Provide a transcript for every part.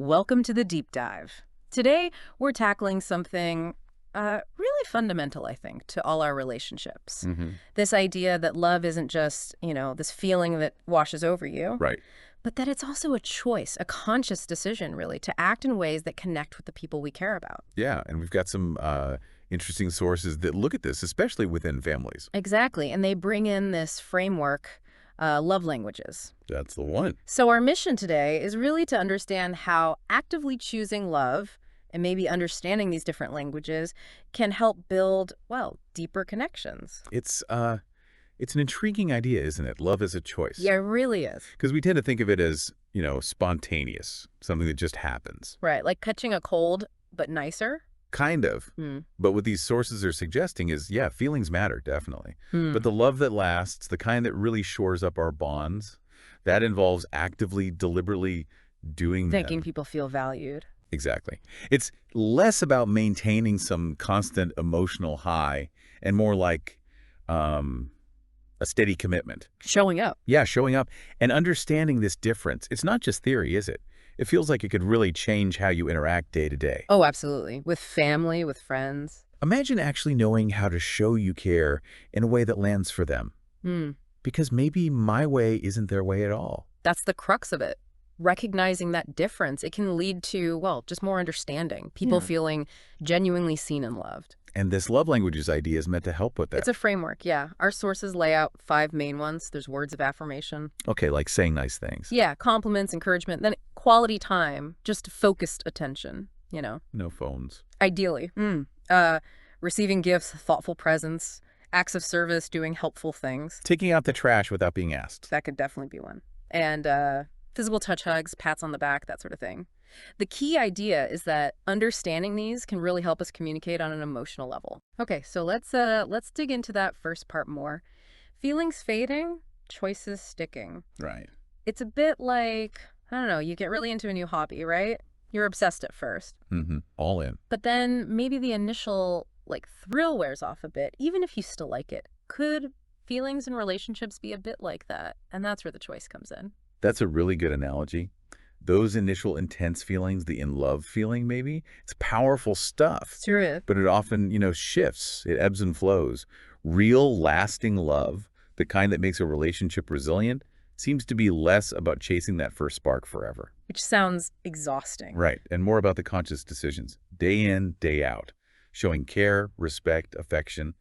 Welcome to the deep dive. Today, we're tackling something really fundamental, I think, to all our relationships. Hmm. This idea that love isn't just, this feeling that washes over you, Right. but that it's also a choice, a conscious decision, really, to act in ways that connect with the people we care about. Yeah, and we've got some interesting sources that look at this, especially within families. Exactly. And they bring in this framework, love languages. That's the one. So our mission today is really to understand how actively choosing love and maybe understanding these different languages can help build, well, deeper connections. It's an intriguing idea, isn't it? Love is a choice. Yeah, it really is. Because we tend to think of it as, spontaneous, something that just happens. Right, like catching a cold, but nicer. Kind of. Hmm. But what these sources are suggesting is, yeah, feelings matter, definitely. But Hmm. the love that lasts, the kind that really shores up our bonds, that involves actively, deliberately doing Making them. people feel valued. Exactly. It's less about maintaining some constant emotional high and more like um, a steady commitment. Showing up. Yeah, showing up and understanding this difference. It's not just theory, is it? It feels like it could really change how you interact day to day. Oh, absolutely. With family, with friends. Imagine actually knowing how to show you care in a way that lands for them. Hmm. Because maybe my way isn't their way at all. That's the crux of it. Recognizing that difference, it can lead to, well, just more understanding. People Yeah. feeling genuinely seen and loved. And this love languages idea is meant to help with that. It's a framework, yeah. Our sources lay out 5 main ones. There's words of affirmation. Okay, like saying nice things. Yeah, compliments, encouragement, then quality time, just focused attention. No phones. Ideally. Receiving gifts, thoughtful presence, acts of service, doing helpful things. Taking out the trash without being asked. That could definitely be one. And physical touch hugs, pats on the back, that sort of thing. The key idea is that understanding these can really help us communicate on an emotional level. Okay, so let's dig into that first part more. Feelings fading, choices sticking. Right. It's a bit like, I don't know, you get really into a new hobby, right? You're obsessed at first. All in. But then maybe the initial thrill wears off a bit, even if you still like it. Could feelings and relationships be a bit like that? And that's where the choice comes in. That's a really good analogy. Those initial intense feelings, the in love feeling maybe, it's powerful stuff. Sure is. But it often, shifts. It ebbs and flows. Real lasting love, the kind that makes a relationship resilient, seems to be less about chasing that first spark forever. Which sounds exhausting. Right. And more about the conscious decisions, day in, day out, showing care, respect, affection,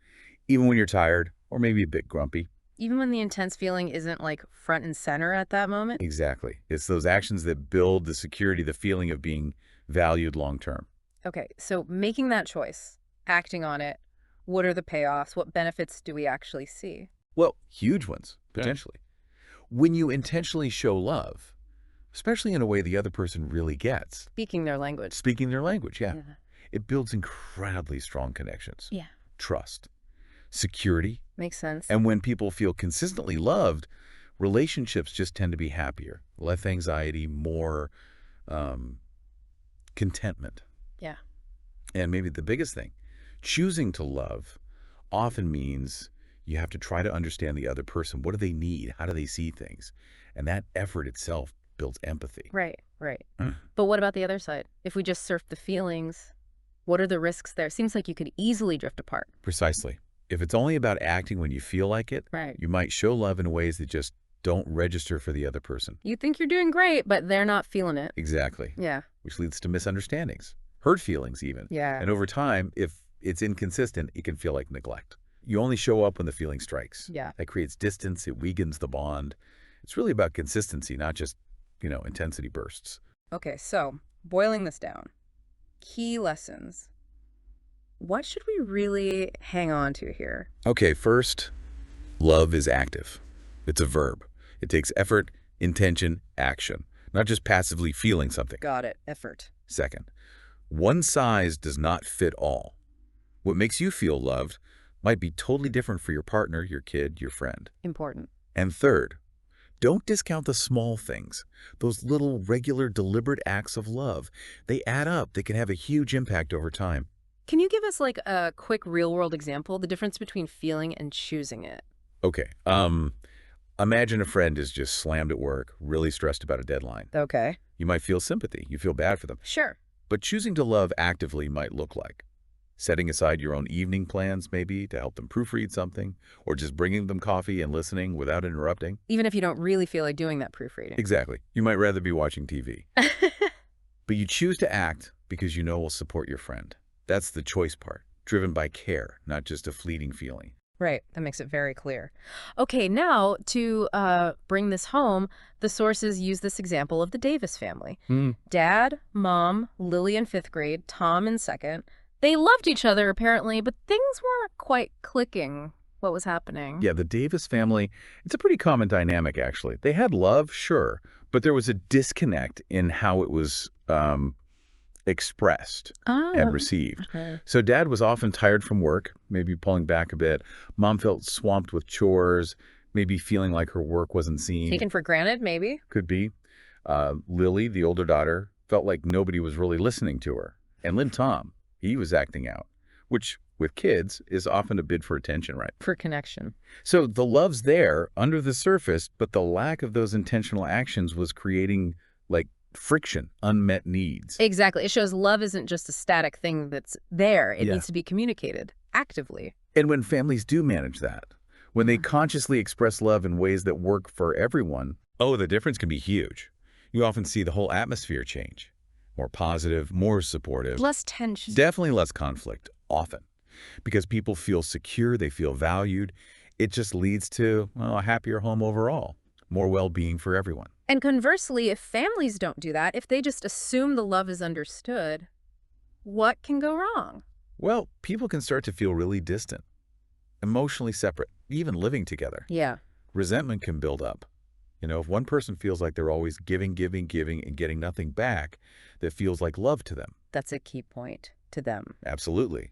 even when you're tired or maybe a bit grumpy. Even when the intense feeling isn't front and center at that moment. Exactly. It's those actions that build the security, the feeling of being valued long term. Okay, so making that choice, acting on it, what are the payoffs? What benefits do we actually see? Well, huge ones, Yeah. potentially. When you intentionally show love, especially in a way the other person really gets, Speaking their language. speaking their language, yeah, Yeah. it builds incredibly strong connections, Yeah. trust, security. Makes sense. And when people feel consistently loved, relationships just tend to be happier, less anxiety, more um, contentment. Yeah. And maybe the biggest thing, choosing to love often means you have to try to understand the other person. What do they need? How do they see things? And that effort itself builds empathy. Right, right. Mm. But what about the other side? If we just surf the feelings, what are the risks there? Seems like you could easily drift apart. Precisely. If it's only about acting when you feel like it, Right. you might show love in ways that just don't register for the other person. You think you're doing great, but they're not feeling it. Exactly. Yeah. Which leads to misunderstandings, hurt feelings even. Yeah. And over time, if it's inconsistent, it can feel like neglect. You only show up when the feeling strikes. Yeah. That creates distance. It weakens the bond. It's really about consistency, not just, intensity bursts. Okay, so boiling this down, key lessons. What should we really hang on to here? Okay, first, love is active. It's a verb. It takes effort, intention, action, not just passively feeling something. Got it. Effort. Second, one size does not fit all. What makes you feel loved might be totally different for your partner, your kid, your friend. Important. And third, don't discount the small things, those little, regular, deliberate acts of love. They add up. They can have a huge impact over time. Can you give us a quick real world example, the difference between feeling and choosing it? Okay, Imagine a friend is just slammed at work, really stressed about a deadline. Okay. You might feel sympathy. You feel bad for them. Sure. But choosing to love actively might look like setting aside your own evening plans, maybe, to help them proofread something, or just bringing them coffee and listening without interrupting. Even if you don't really feel like doing that proofreading. Exactly. You might rather be watching TV. But you choose to act because you know will support your friend. That's the choice part, driven by care, not just a fleeting feeling. Right. That makes it very clear. Okay, now to bring this home, the sources use this example of the Davis family. Hmm. Dad, Mom, Lily in 5th grade, Tom in 2nd. They loved each other, apparently, but things weren't quite clicking. What was happening? Yeah, the Davis family, it's a pretty common dynamic, actually. They had love, sure, but there was a disconnect in how it was expressed and Oh, received. okay. So dad was often tired from work, maybe pulling back a bit. Mom felt swamped with chores, maybe feeling like her work wasn't seen. Taken for granted, maybe? Could be. Lily, the older daughter, felt like nobody was really listening to her. And Tom, he was acting out, which with kids is often a bid for attention, right? For connection. So the love's there under the surface, but the lack of those intentional actions was creating like friction, unmet needs. Exactly. It shows love isn't just a static thing that's there. It Yeah. needs to be communicated actively. And when families do manage that, when they Mhm. consciously express love in ways that work for everyone, oh, the difference can be huge. You often see the whole atmosphere change. More positive, more supportive. Less tension. Definitely less conflict, often. Because people feel secure, they feel valued. It just leads to, well, a happier home overall. More well-being for everyone. And conversely, if families don't do that, if they just assume the love is understood, what can go wrong? Well, people can start to feel really distant, emotionally separate, even living together. Yeah. Resentment can build up. If one person feels like they're always giving, giving, giving, and getting nothing back, that feels like love to them. That's a key point to them. Absolutely.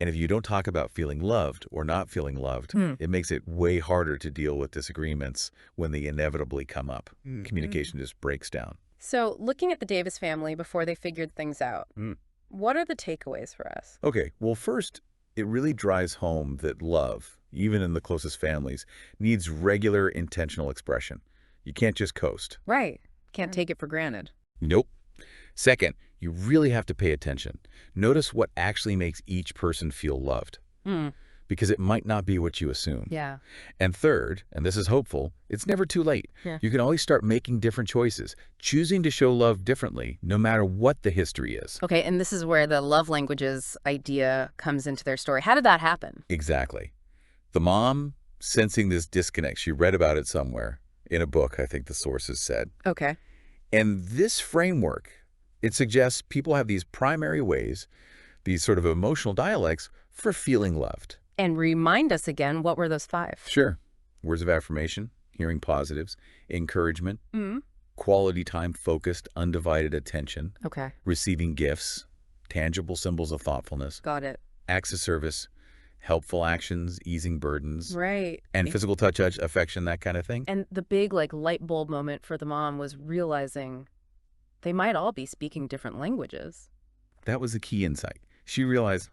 And if you don't talk about feeling loved or not feeling loved, it makes it way harder to deal with disagreements when they inevitably come up. Communication just breaks down. So, looking at the Davis family before they figured things out, what are the takeaways for us? Okay, well, first, it really drives home that love, even in the closest families, needs regular intentional expression. You can't just coast. Right. Can't take it for granted. Nope. Second, you really have to pay attention. Notice what actually makes each person feel loved, because it might not be what you assume. Yeah. And third, and this is hopeful, it's never too late. Yeah. You can always start making different choices, choosing to show love differently, no matter what the history is. Okay, and this is where the love languages idea comes into their story. How did that happen? Exactly. The mom, sensing this disconnect, she read about it somewhere, in a book, I think the sources said. Okay. And this framework, it suggests people have these primary ways, these sort of emotional dialects for feeling loved. And remind us again, what were those 5? Sure. Words of affirmation, hearing positives, encouragement, quality time, focused, undivided attention, Okay. receiving gifts, tangible symbols of thoughtfulness, Got it. acts of service, helpful actions, easing burdens, Right. and physical touch, affection, that kind of thing. And the big, light bulb moment for the mom was realizing they might all be speaking different languages. That was the key insight. She realized,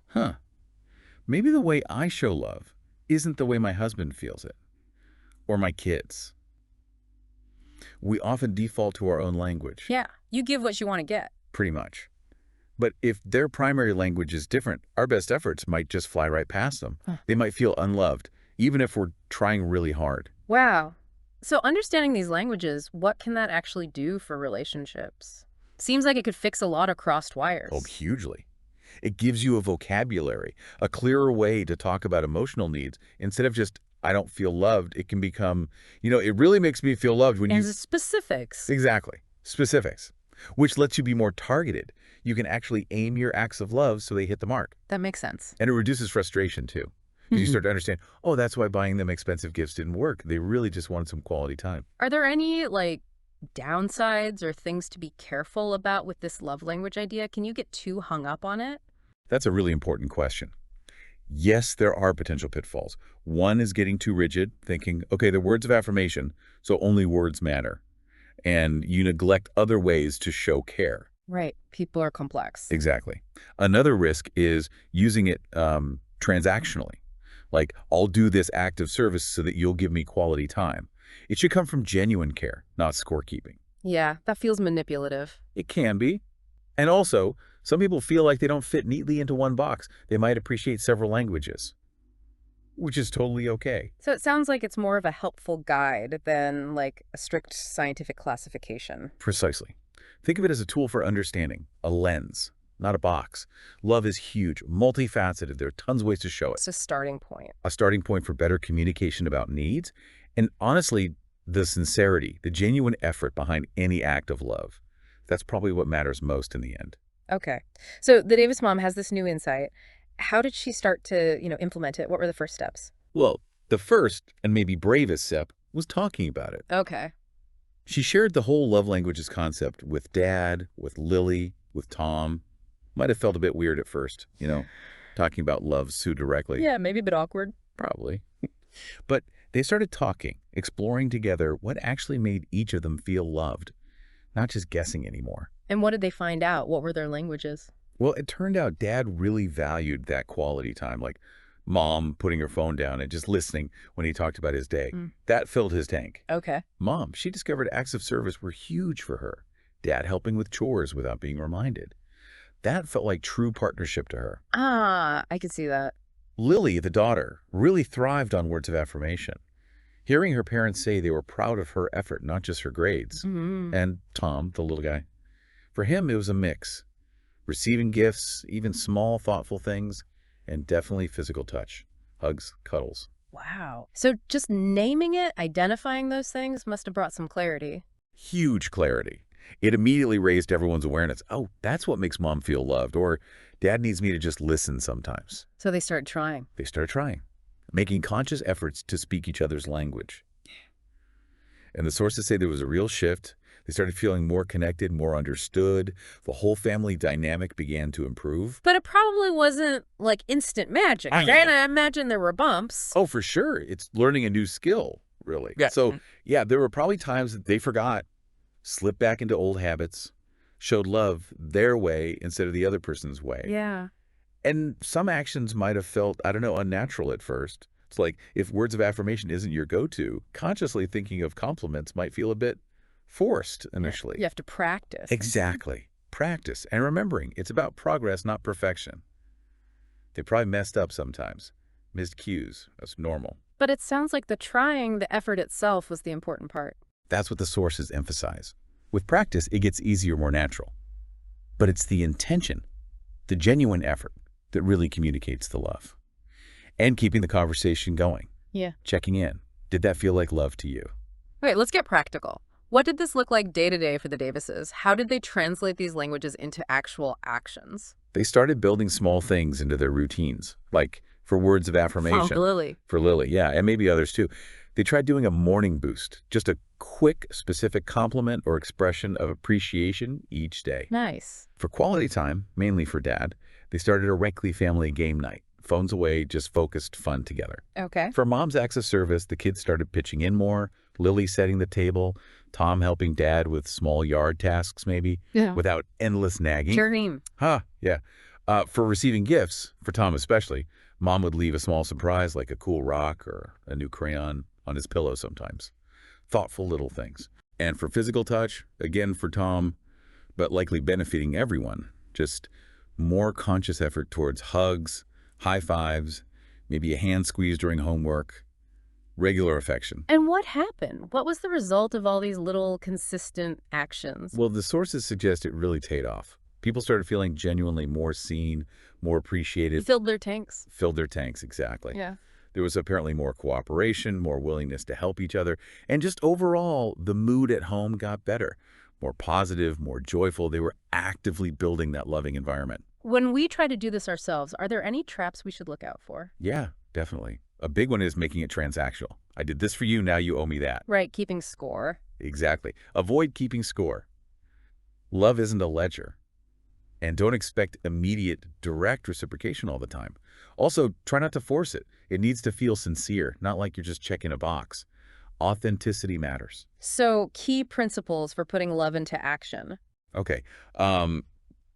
maybe the way I show love isn't the way my husband feels it, or my kids. We often default to our own language. Yeah. You give what you want to get. Pretty much. But if their primary language is different, our best efforts might just fly right past them. They might feel unloved, even if we're trying really hard. Wow. So understanding these languages, what can that actually do for relationships? Seems like it could fix a lot of crossed wires. Oh, hugely. It gives you a vocabulary, a clearer way to talk about emotional needs. Instead of just, I don't feel loved, it can become, it really makes me feel loved when And you... the specifics. Exactly. Specifics. Which lets you be more targeted. You can actually aim your acts of love so they hit the mark. That makes sense. And it reduces frustration, too. Because you start to understand, oh, that's why buying them expensive gifts didn't work. They really just wanted some quality time. Are there any, downsides or things to be careful about with this love language idea? Can you get too hung up on it? That's a really important question. Yes, there are potential pitfalls. One is getting too rigid, thinking, okay, they're words of affirmation, so only words matter. And you neglect other ways to show care. Right. People are complex. Exactly. Another risk is using it transactionally. Like, I'll do this act of service so that you'll give me quality time. It should come from genuine care, not scorekeeping. Yeah, that feels manipulative. It can be. And also, some people feel like they don't fit neatly into one box. They might appreciate several languages, which is totally okay. So it sounds like it's more of a helpful guide than like a strict scientific classification. Precisely. Think of it as a tool for understanding, a lens, not a box. Love is huge, multifaceted. There are tons of ways to show it. It's a starting point. A starting point for better communication about needs, and honestly, the sincerity, the genuine effort behind any act of love. That's probably what matters most in the end. Okay. So the Davis mom has this new insight. How did she start to, implement it? What were the first steps? Well, the first and maybe bravest step was talking about it. Okay. She shared the whole love languages concept with Dad, with Lily, with Tom. Might have felt a bit weird at first, talking about love so directly. Yeah, maybe a bit awkward. Probably. But they started talking, exploring together what actually made each of them feel loved, not just guessing anymore. And what did they find out? What were their languages? Well, it turned out Dad really valued that quality time, like Mom putting her phone down and just listening when he talked about his day. Mm. That filled his tank. Okay. Mom, she discovered acts of service were huge for her. Dad helping with chores without being reminded. That felt like true partnership to her. Ah, I could see that. Lily, the daughter, really thrived on words of affirmation. Hearing her parents say they were proud of her effort, not just her grades. Mm-hmm. And Tom, the little guy, for him, it was a mix. Receiving gifts, even small, thoughtful things, and definitely physical touch. Hugs, cuddles. Wow. So just naming it, identifying those things must have brought some clarity. Huge clarity. It immediately raised everyone's awareness. Oh, that's what makes Mom feel loved. Or Dad needs me to just listen sometimes. So they started trying. They started trying, making conscious efforts to speak each other's language. And the sources say there was a real shift. They started feeling more connected, more understood. The whole family dynamic began to improve. But it probably wasn't like instant magic. I know. And I imagine there were bumps. Oh, for sure. It's learning a new skill, really. Yeah. So, yeah, there were probably times that they forgot, slipped back into old habits, showed love their way instead of the other person's way. Yeah. And some actions might have felt, I don't know, unnatural at first. It's like if words of affirmation isn't your go-to, consciously thinking of compliments might feel a bit forced initially. You have to practice. Exactly. Practice. And remembering, it's about progress, not perfection. They probably messed up sometimes. Missed cues. That's normal. But it sounds like the trying, the effort itself was the important part. That's what the sources emphasize. With practice, it gets easier, more natural. But it's the intention, the genuine effort, that really communicates the love. And keeping the conversation going. Yeah. Checking in. Did that feel like love to you? Okay, let's get practical. What did this look like day to day for the Davises? How did they translate these languages into actual actions? They started building small things into their routines, like for words of affirmation. Oh, Lily. For Lily, yeah, and maybe others too. They tried doing a morning boost, just a quick, specific compliment or expression of appreciation each day. Nice. For quality time, mainly for Dad, they started a weekly family game night. Phones away, just focused fun together. Okay. For Mom's acts of service, the kids started pitching in more, Lily setting the table, Tom helping Dad with small yard tasks maybe, Yeah. without endless nagging. Dream. Yeah. For receiving gifts, for Tom especially, Mom would leave a small surprise like a cool rock or a new crayon on his pillow sometimes. Thoughtful little things. And for physical touch, again for Tom, but likely benefiting everyone, just more conscious effort towards hugs, high fives, maybe a hand squeeze during homework, regular affection. And what happened? What was the result of all these little consistent actions? Well, the sources suggest it really paid off. People started feeling genuinely more seen, more appreciated. Filled their tanks. Filled their tanks, exactly. Yeah. There was apparently more cooperation, more willingness to help each other, and just overall, the mood at home got better. More positive, more joyful. They were actively building that loving environment. When we try to do this ourselves, are there any traps we should look out for? Yeah, definitely. A big one is making it transactional. I did this for you, now you owe me that. Right, keeping score. Exactly. Avoid keeping score. Love isn't a ledger. And don't expect immediate, direct reciprocation all the time. Also, try not to force it. It needs to feel sincere, not like you're just checking a box. Authenticity matters. So, key principles for putting love into action. Okay.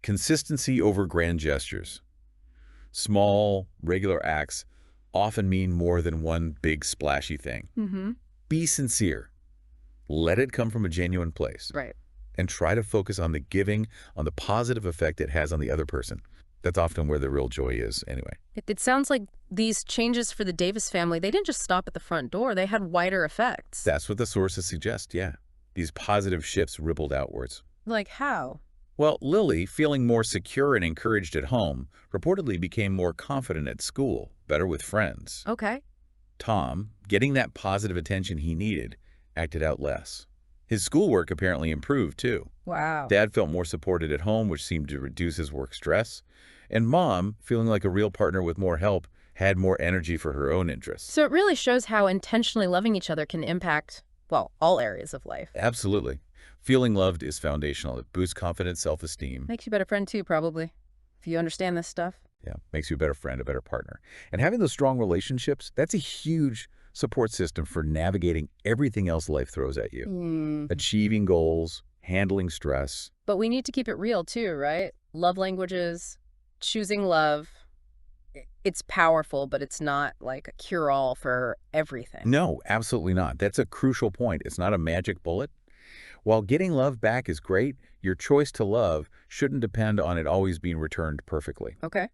Consistency over grand gestures. Small, regular acts often mean more than one big splashy thing. Mm-hmm. Be sincere. Let it come from a genuine place. Right. And try to focus on the giving, on the positive effect it has on the other person. That's often where the real joy is anyway. It sounds like these changes for the Davis family, they didn't just stop at the front door. They had wider effects. That's what the sources suggest, yeah. These positive shifts rippled outwards. Like how? Well, Lily, feeling more secure and encouraged at home, reportedly became more confident at school, better with friends. Okay. Tom, getting that positive attention he needed, acted out less. His schoolwork apparently improved, too. Wow. Dad felt more supported at home, which seemed to reduce his work stress. And Mom, feeling like a real partner with more help, had more energy for her own interests. So it really shows how intentionally loving each other can impact, well, all areas of life. Absolutely. Feeling loved is foundational. It boosts confidence, self-esteem. Makes you a better friend too, probably, if you understand this stuff. Yeah, makes you a better friend, a better partner. And having those strong relationships, that's a huge support system for navigating everything else life throws at you. Achieving goals, handling stress. But we need to keep it real too, right? Love languages, choosing love. It's powerful, but it's not like a cure-all for everything. No, absolutely not. That's a crucial point. It's not a magic bullet. While getting love back is great, your choice to love shouldn't depend on it always being returned perfectly. Okay.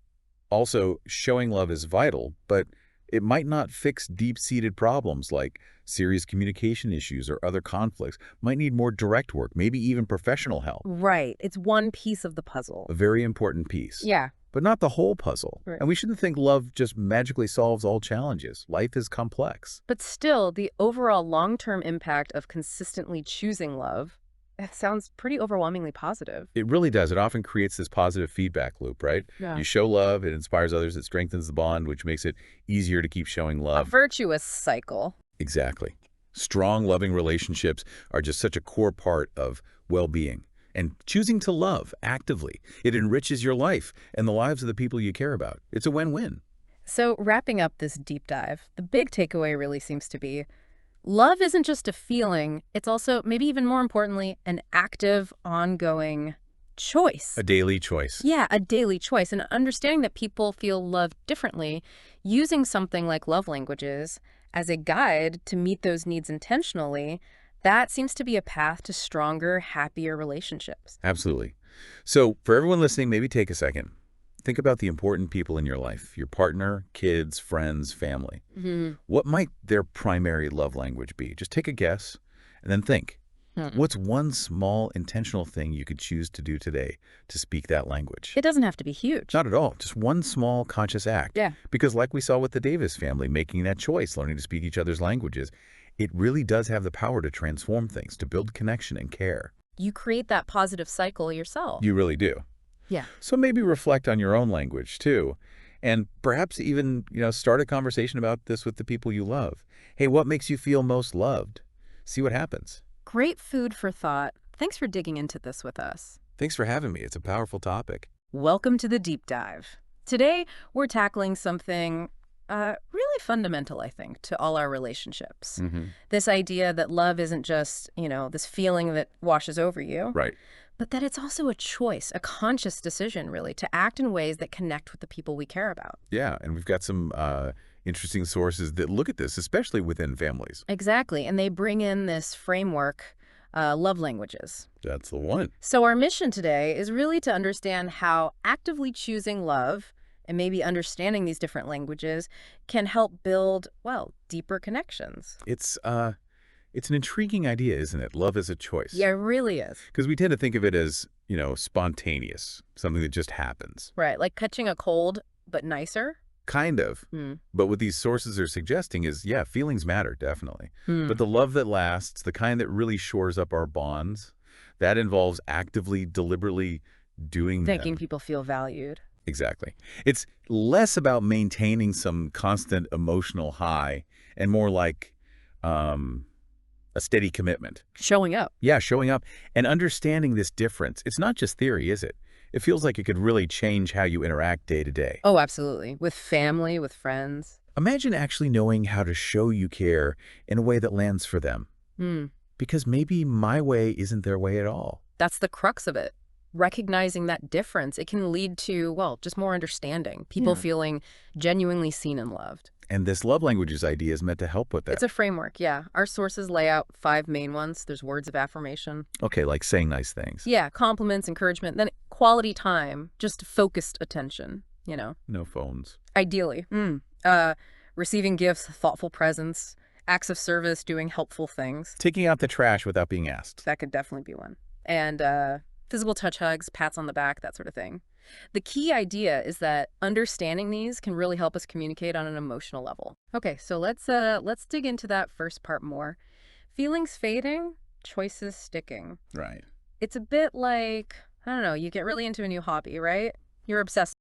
Also, showing love is vital, but it might not fix deep-seated problems like serious communication issues or other conflicts. Might need more direct work, maybe even professional help. Right. It's one piece of the puzzle. A very important piece. Yeah. But not the whole puzzle. Right. And we shouldn't think love just magically solves all challenges. Life is complex. But still, the overall long-term impact of consistently choosing love, that sounds pretty overwhelmingly positive. It really does. It often creates this positive feedback loop, right? Yeah. You show love, it inspires others, it strengthens the bond, which makes it easier to keep showing A love. virtuous cycle. Exactly. Strong, loving relationships are just such a core part of well-being. And choosing to love actively, it enriches your life and the lives of the people you care about. It's a win-win. So wrapping up this deep dive, the big takeaway really seems to be love isn't just a feeling. It's also, maybe even more importantly, an active, ongoing choice. A daily choice. Yeah, a daily choice. And understanding that people feel loved differently, using something like love languages as a guide to meet those needs intentionally, that seems to be a path to stronger, happier relationships. Absolutely. So for everyone listening, maybe take a second. Think about the important people in your life, your partner, kids, friends, family. What might their primary love language be? Just take a guess and then think. What's one small intentional thing you could choose to do today to speak that language? It doesn't have to be huge. Not at all. Just one small conscious act. Yeah. Because like we saw with the Davis family, making that choice, learning to speak each other's languages, it really does have the power to transform things, to build connection and care. You create that positive cycle yourself. You really do. Yeah. So maybe reflect on your own language too. And perhaps even, start a conversation about this with the people you love. Hey, what makes you feel most loved? See what happens. Great food for thought. Thanks for digging into this with us. Thanks for having me. It's a powerful topic. Welcome to the deep dive. Today, we're tackling something really fundamental, I think, to all our relationships. This idea that love isn't just, this feeling that washes over you. Right. But that it's also a choice, a conscious decision, really, to act in ways that connect with the people we care about. Yeah, and we've got some interesting sources that look at this, especially within families. Exactly, and they bring in this framework, love languages. That's the one. So our mission today is really to understand how actively choosing love and maybe understanding these different languages can help build, well, deeper connections. It's an intriguing idea, isn't it? Love as a choice. Yeah, it really is. Because we tend to think of it as, spontaneous, something that just happens. Right, like catching a cold, but nicer. Kind of. But what these sources are suggesting is, yeah, feelings matter, definitely. But the love that lasts, the kind that really shores up our bonds, that involves actively, deliberately doing Making them. people feel valued. Exactly. It's less about maintaining some constant emotional high and more like a steady commitment. Showing up. Yeah, showing up and understanding this difference. It's not just theory, is it? It feels like it could really change how you interact day to day. Oh, absolutely. With family, with friends. Imagine actually knowing how to show you care in a way that lands for them. Because maybe my way isn't their way at all. That's the crux of it. Recognizing that difference, it can lead to, well, just more understanding. People feeling genuinely seen and loved. And this love languages idea is meant to help with It's that. a framework, yeah. Our sources lay out 5 main ones. There's words of affirmation. Okay, like saying nice things. Yeah, compliments, encouragement, then quality time, just focused attention. No phones. Ideally. Receiving gifts, thoughtful presents, acts of service, doing helpful things. Taking out the trash without being asked. That could definitely be one. And physical touch hugs, pats on the back, that sort of thing. The key idea is that understanding these can really help us communicate on an emotional level. Okay, so let's dig into that first part more. Feelings fading, choices sticking. Right. It's a bit like, I don't know, you get really into a new hobby, right? You're obsessed